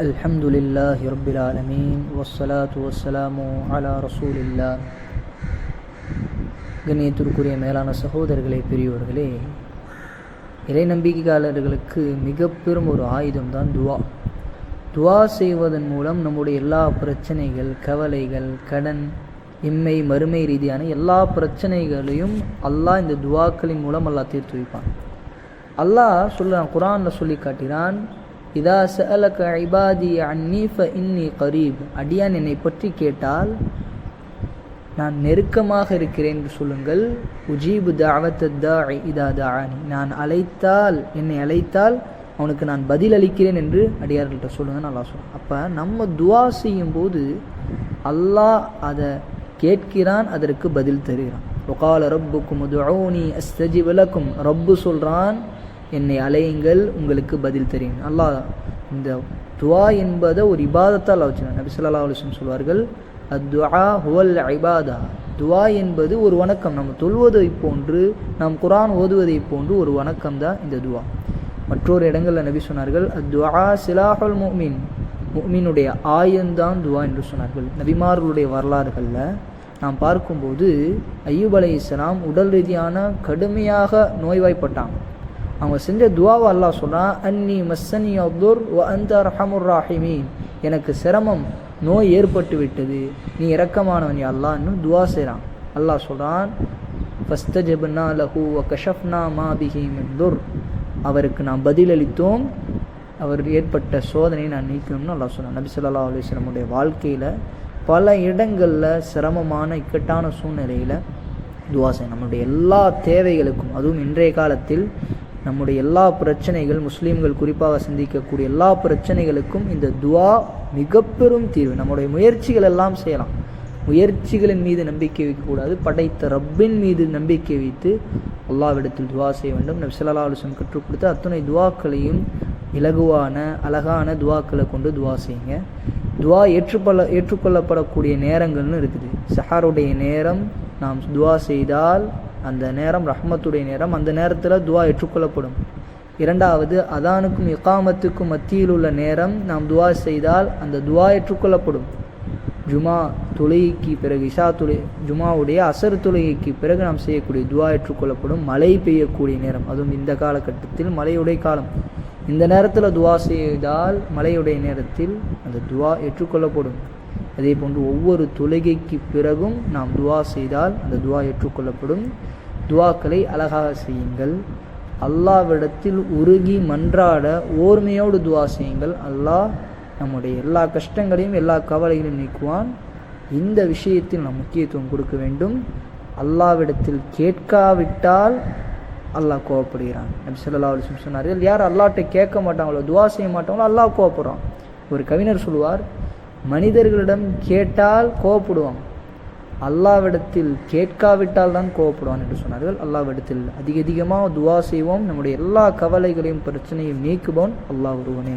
அல்ஹம்துலில்லாஹி ரப்பில் ஆலமீன் வஸ்ஸலாத்து வஸ்ஸலாமு அலா ரசூலில்லா. கண்ணியத்திற்குரிய மேலான சகோதரர்களே, பெரியோர்களே, இறை நம்பிக்கையாளர்களுக்கு மிக பெரும் ஒரு ஆயுதம் தான் துவா. துவா செய்வதன் மூலம் நம்முடைய எல்லா பிரச்சனைகள், கவலைகள், கடன், இம்மை மறுமை ரீதியான எல்லா பிரச்சனைகளையும் அல்லாஹ் இந்த துவாக்களின் மூலம் அல்லாஹ் தீர்த்து வைப்பான். அல்லாஹ் சொல்கிறான், குர்ஆனில் சொல்லி காட்டினான், இதா சஅலக இபாதி அன்னி ஃபஇன்னி கரீப். அடியான் என்னை பற்றி கேட்டால் நான் நெருக்கமாக இருக்கிறேன் என்று சொல்லுங்கள். உஜீபு தஅவத்தத் தாஇ இதா தஆனி. நான் என்னை அழைத்தால் அவனுக்கு நான் பதில் அளிக்கிறேன் என்று அடியார்கள்ட்ட சொல்லுங்கன்னு அல்லாஹ் சொல்கிறான். அப்போ நம்ம துவா செய்யும்போது அல்லாஹ் அதை கேட்கிறான், அதற்கு பதில் தருகிறான். வகால ரப்புக்கும் உதுஊனி அஸ்தஜிப் லக்கும். ரப்பு சொல்கிறான், என்னை அலையுங்கள், உங்களுக்கு பதில் தெரியும். அல்லாஹ் இந்த துவா என்பதை ஒரு இபாதத்தால் வச்சுருந்தாங்க. நபி ஸல்லல்லாஹு அலைஹி வஸல்லம் சொல்வார்கள், அத்துஆ ஹுவல் இபாதா. துவா என்பது ஒரு வணக்கம். நம்ம தொழுவதை போன்று, நாம் குர்ஆன் ஓதுவதை போன்று ஒரு வணக்கம் தான் இந்த துவா. மற்றொரு இடங்களில் நபி சொன்னார்கள், அத்துஆ சிலாஹுல் முஃமின். முஃமினுடைய ஆயுதம்தான் துவா என்று சொன்னார்கள். நபிமார்களுடைய வரலாறுகளில் நாம் பார்க்கும்போது அய்யூப் அலைஹிஸ்ஸலாம் உடல் ரீதியான கடுமையாக நோய்வாய்ப்பட்டாங்க. அவங்க செஞ்ச துவாவை அல்லாஹ் சொல்கிறான், அன்னி மஸ்ஸனி அத்துர் வ அன்த அர்ஹமுர் ராஹிமீன். எனக்கு சிரமம், நோய் ஏற்பட்டு விட்டது, நீ இரக்கமானவன் யா அல்லாஹ்னு துவா செய்கிறான். அல்லாஹ் சொல்கிறான், ஃபஸ்தஜப்னா லஹு வ கஷஃப்னா மா பிஹி மின் துர். அவருக்கு நாம் பதிலளித்தோம், அவர் ஏற்பட்ட சோதனையை நான் நீக்கணும்னு அல்லாஹ் சொல்கிறான். நபி ஸல்லல்லாஹு அலைஹி வஸல்லமுடைய வாழ்க்கையில் பல இடங்களில் சிரமமான இக்கட்டான சூழ்நிலையில் துவா செய்யணும். நம்முடைய எல்லா தேவைகளுக்கும், அதுவும் இன்றைய காலத்தில் நம்முடைய எல்லா பிரச்சனைகள், முஸ்லீம்கள் குறிப்பாக சிந்திக்கக்கூடிய எல்லா பிரச்சனைகளுக்கும் இந்த துவா மிக பெரும் தீர்வு. நம்முடைய முயற்சிகள் எல்லாம் செய்யலாம், முயற்சிகளின் மீது நம்பிக்கை வைக்கக்கூடாது. படைத்த ரப்பின் மீது நம்பிக்கை வைத்து அல்லாஹ்விடத்தில் துவா செய்ய வேண்டும். நபி ஸல்லல்லாஹு அலைஹி வஸல்லம் கற்றுக் கொடுத்த அத்துணை துவாக்களையும் இலகுவான அழகான துவாக்களை கொண்டு துவா செய்யுங்க. துவா ஏற்றுக்கொள்ளப்படக்கூடிய நேரங்கள்னு இருக்குது. சஹருடைய நேரம் நாம் துவா செய்தால் அந்த நேரம் ரஹ்மத்துடைய நேரம், அந்த நேரத்தில் துவா ஏற்றுக்கொள்ளப்படும். இரண்டாவது, அதானுக்கும் இகாமத்துக்கும் மத்தியில் உள்ள நேரம் நாம் துவா செய்தால் அந்த துவா ஏற்றுக்கொள்ளப்படும். ஜுமா தொழுகைக்கு பிறகு, ஜுமாவுடைய அசர் தொழுகைக்கு பிறகு நாம் செய்யக்கூடிய துவா ஏற்றுக்கொள்ளப்படும். மழை பெய்யக்கூடிய நேரம், அதுவும் இந்த காலகட்டத்தில் மழையுடைய காலம், இந்த நேரத்தில் துவா செய்தால் மழையுடைய நேரத்தில் அந்த துவா ஏற்றுக்கொள்ளப்படும். அதே போன்று ஒவ்வொரு தொழுகைக்கு பிறகும் நாம் துவா செய்தால் அந்த துவா ஏற்றுக்கொள்ளப்படும். துவாக்களை அழகாக செய்யுங்கள். அல்லாஹ்விடத்தில் உருகி மன்றாட ஓர்மையோடு துவா செய்யுங்கள். அல்லாஹ் நம்முடைய எல்லா கஷ்டங்களையும் எல்லா கவலைகளையும் நீக்குவான். இந்த விஷயத்தில் நாம் முக்கியத்துவம் கொடுக்க வேண்டும். அல்லாஹ்விடத்தில் கேட்காவிட்டால் அல்லாஹ் கோவப்படுகிறான். நபி ஸல்லல்லாஹு அலைஹி வஸல்லம் சொன்னார்கள், யார் அல்லாஹ்ட்ட கேட்க மாட்டாங்களோ, துவா செய்ய மாட்டாங்களோ, அல்லாஹ் கோவப்படுறான். ஒரு கவிஞர் சொல்லுவார், மனிதர்களிடம் கேட்டால் கோவப்படுவான், அல்லாஹ்விடத்தில் கேட்காவிட்டால் தான் கோவப்படுவான் என்று சொன்னார்கள். அல்லாஹ்விடத்தில் அதிகமாக துவா செய்வோம். நம்முடைய எல்லா கவலைகளையும் பிரச்சனையும் நீக்குவோம். அல்லாஹ் ஒருவனே.